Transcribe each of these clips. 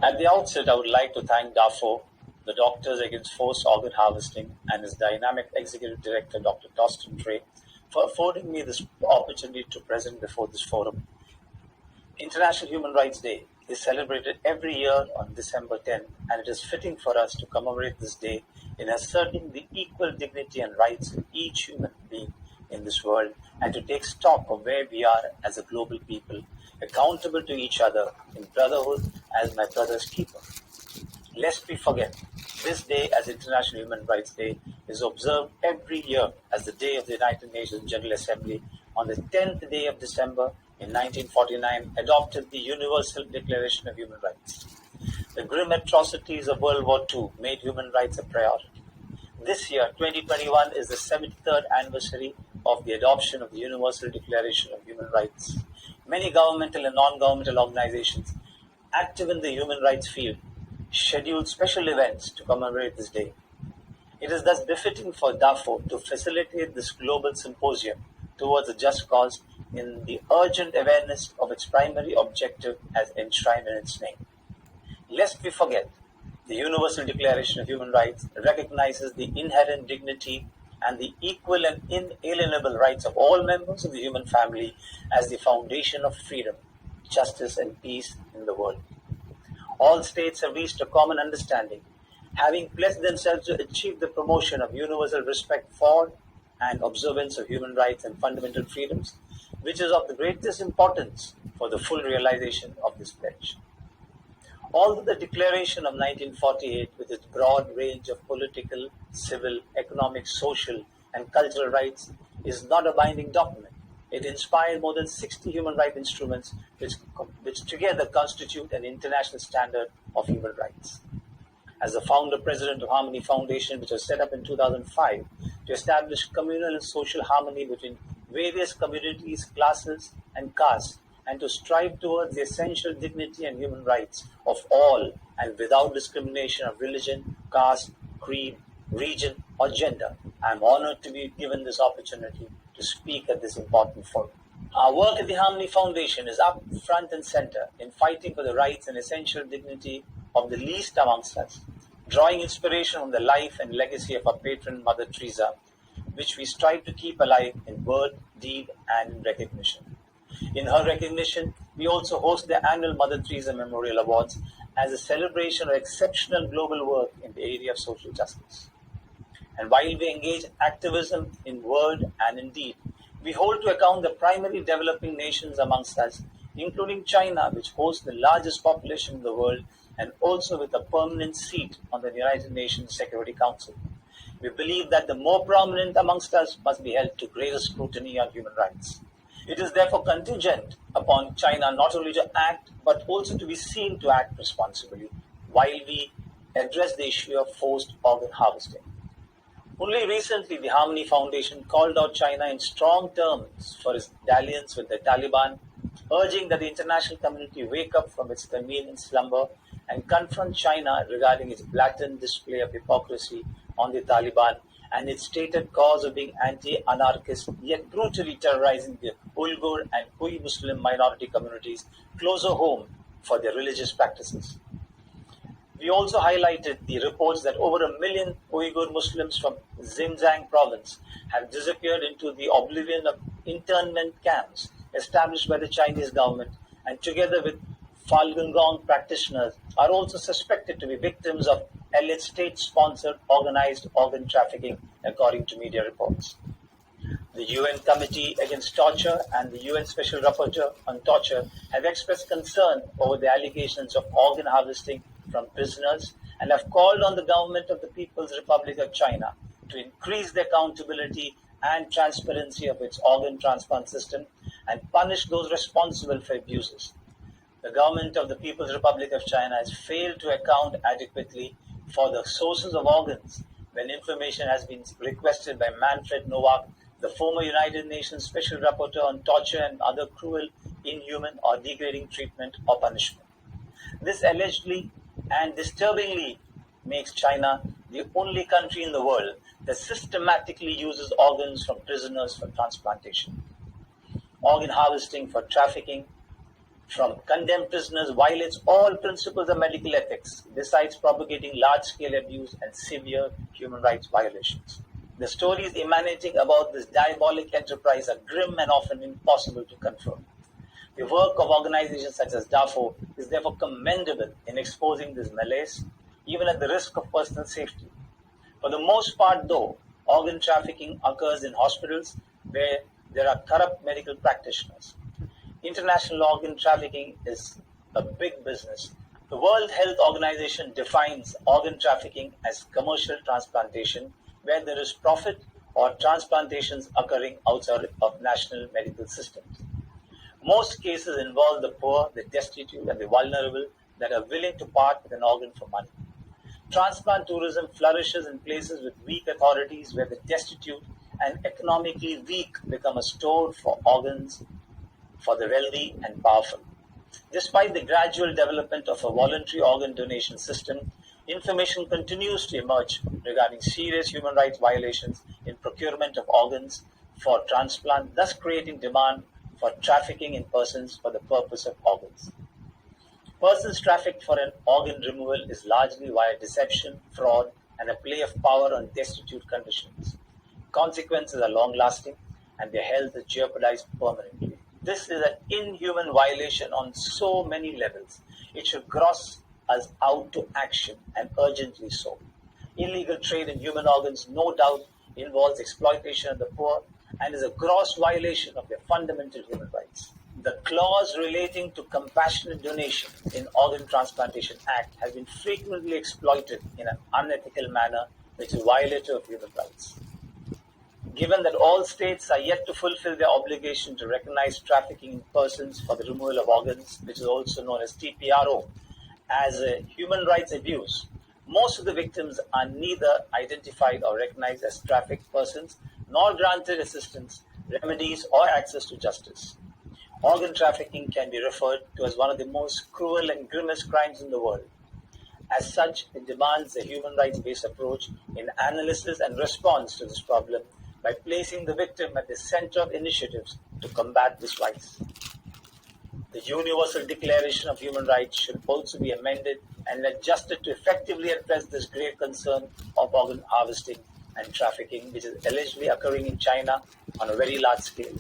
At the outset, I would like to thank DAFOH, the Doctors Against Forced Organ Harvesting, and his dynamic Executive Director, Dr. Torsten Trey, for affording me this opportunity to present before this forum. International Human Rights Day is celebrated every year on December 10th, and it is fitting for us to commemorate this day in asserting the equal dignity and rights of each human being in this world, and to take stock of where we are as a global people, accountable to each other in brotherhood as my brother's keeper. Lest we forget, this day as International Human Rights Day is observed every year as the day of the United Nations General Assembly on the 10th day of December in 1949 adopted the Universal Declaration of Human Rights. The grim atrocities of World War II made human rights a priority. This year, 2021, is the 73rd anniversary of the adoption of the Universal Declaration of Human Rights. Many governmental and non-governmental organizations active in the human rights field scheduled special events to commemorate this day. It is thus befitting for DAFOH to facilitate this global symposium towards a just cause in the urgent awareness of its primary objective as enshrined in its name. Lest we forget, the Universal Declaration of Human Rights recognizes the inherent dignity and the equal and inalienable rights of all members of the human family as the foundation of freedom, justice, and peace in the world. All states have reached a common understanding, having pledged themselves to achieve the promotion of universal respect for and observance of human rights and fundamental freedoms, which is of the greatest importance for the full realization of this pledge. Although the Declaration of 1948, with its broad range of political, civil, economic, social, and cultural rights, is not a binding document, it inspired more than 60 human rights instruments which together constitute an international standard of human rights. As the founder president of Harmony Foundation, which was set up in 2005 to establish communal and social harmony between various communities, classes, and castes, and to strive towards the essential dignity and human rights of all and without discrimination of religion, caste, creed, region, or gender, I am honored to be given this opportunity to speak at this important forum. Our work at the Harmony Foundation is up front and center in fighting for the rights and essential dignity of the least amongst us, drawing inspiration from the life and legacy of our patron Mother Teresa, which we strive to keep alive in word, deed, and in recognition. In her recognition, we also host the annual Mother Teresa Memorial Awards as a celebration of exceptional global work in the area of social justice. And while we engage activism in word and in deed, we hold to account the primary developing nations amongst us, including China, which hosts the largest population in the world and also with a permanent seat on the United Nations Security Council. We believe that the more prominent amongst us must be held to greater scrutiny on human rights. It is therefore contingent upon China not only to act, but also to be seen to act responsibly while we address the issue of forced organ harvesting. Only recently, the Harmony Foundation called out China in strong terms for its dalliance with the Taliban, urging that the international community wake up from its convenient slumber and confront China regarding its blatant display of hypocrisy on the Taliban and its stated cause of being anti-anarchist, yet brutally terrorizing the Uyghur and Hui Muslim minority communities closer home for their religious practices. We also highlighted the reports that over 1 million Uyghur Muslims from Xinjiang province have disappeared into the oblivion of internment camps established by the Chinese government, and together with Falun Gong practitioners are also suspected to be victims of alleged state-sponsored organized organ trafficking, according to media reports. The UN Committee Against Torture and the UN Special Rapporteur on Torture have expressed concern over the allegations of organ harvesting from prisoners and have called on the government of the People's Republic of China to increase the accountability and transparency of its organ transplant system and punish those responsible for abuses. The government of the People's Republic of China has failed to account adequately for the sources of organs when information has been requested by Manfred Nowak, the former United Nations Special Rapporteur on Torture and other cruel, inhuman or degrading treatment or punishment. This allegedly and disturbingly makes China the only country in the world that systematically uses organs from prisoners for transplantation. Organ harvesting for trafficking, from condemned prisoners violates all principles of medical ethics, besides propagating large-scale abuse and severe human rights violations. The stories emanating about this diabolic enterprise are grim and often impossible to confirm. The work of organizations such as DAFOH is therefore commendable in exposing this malaise, even at the risk of personal safety. For the most part, though, organ trafficking occurs in hospitals where there are corrupt medical practitioners. International organ trafficking is a big business. The World Health Organization defines organ trafficking as commercial transplantation, where there is profit or transplantations occurring outside of national medical systems. Most cases involve the poor, the destitute, and the vulnerable that are willing to part with an organ for money. Transplant tourism flourishes in places with weak authorities where the destitute and economically weak become a store for organs for the wealthy and powerful. Despite the gradual development of a voluntary organ donation system, information continues to emerge regarding serious human rights violations in procurement of organs for transplant, thus creating demand for trafficking in persons for the purpose of organs. Persons trafficked for an organ removal is largely via deception, fraud, and a play of power on destitute conditions. Consequences are long-lasting, and their health is jeopardized permanently. This is an inhuman violation on so many levels. It should gross us out to action, and urgently so. Illegal trade in human organs no doubt involves exploitation of the poor and is a gross violation of their fundamental human rights. The clause relating to compassionate donation in Organ Transplantation Act has been frequently exploited in an unethical manner which is violative of human rights. Given that all states are yet to fulfill their obligation to recognize trafficking in persons for the removal of organs, which is also known as TPRO, as a human rights abuse, most of the victims are neither identified or recognized as trafficked persons, nor granted assistance, remedies, or access to justice. Organ trafficking can be referred to as one of the most cruel and grimmest crimes in the world. As such, it demands a human rights-based approach in analysis and response to this problem by placing the victim at the center of initiatives to combat this vice. The Universal Declaration of Human Rights should also be amended and adjusted to effectively address this grave concern of organ harvesting and trafficking, which is allegedly occurring in China on a very large scale.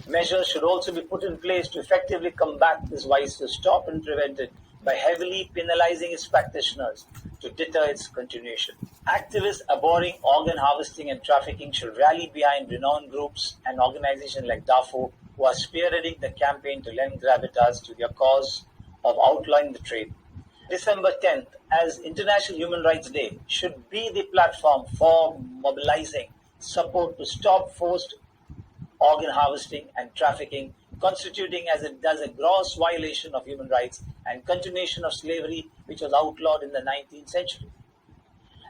Measures should also be put in place to effectively combat this vice, to stop and prevent it by heavily penalizing its practitioners to deter its continuation. Activists abhorring organ harvesting and trafficking should rally behind renowned groups and organizations like DAFOH, who are spearheading the campaign to lend gravitas to their cause of outlawing the trade. December 10th, as International Human Rights Day, should be the platform for mobilizing support to stop forced organ harvesting and trafficking, constituting as it does a gross violation of human rights and continuation of slavery, which was outlawed in the 19th century.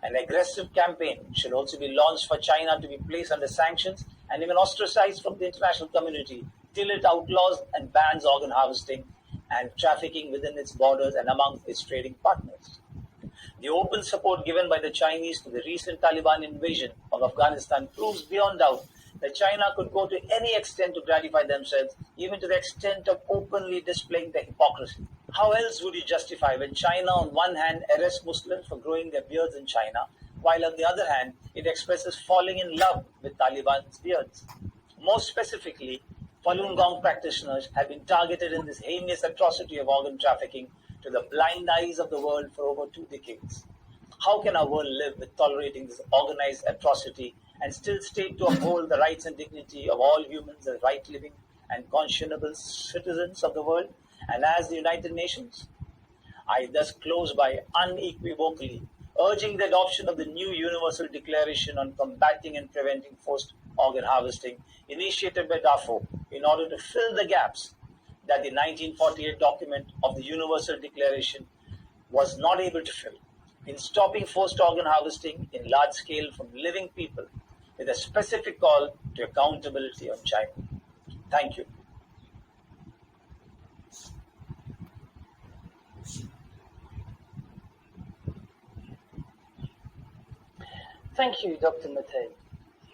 An aggressive campaign should also be launched for China to be placed under sanctions and even ostracized from the international community till it outlaws and bans organ harvesting and trafficking within its borders and among its trading partners. The open support given by the Chinese to the recent Taliban invasion of Afghanistan proves beyond doubt that China could go to any extent to gratify themselves, even to the extent of openly displaying their hypocrisy. How else would you justify when China on one hand arrests Muslims for growing their beards in China, while on the other hand it expresses falling in love with Taliban's beards? More specifically, Falun Gong practitioners have been targeted in this heinous atrocity of organ trafficking to the blind eyes of the world for over 2 decades. How can our world live with tolerating this organized atrocity and still state to uphold the rights and dignity of all humans as right living and conscionable citizens of the world and as the United Nations? I thus close by unequivocally urging the adoption of the new Universal Declaration on Combating and Preventing Forced Organ Harvesting, initiated by DAFOH, in order to fill the gaps that the 1948 document of the Universal Declaration was not able to fill, in stopping forced organ harvesting in large scale from living people, with a specific call to accountability on China. Thank you. Thank you, Dr. Mathai,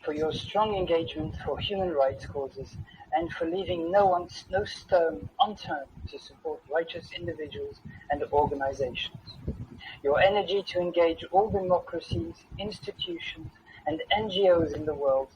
for your strong engagement for human rights causes and for leaving no stone unturned to support righteous individuals and organizations. Your energy to engage all democracies, institutions, and NGOs in the world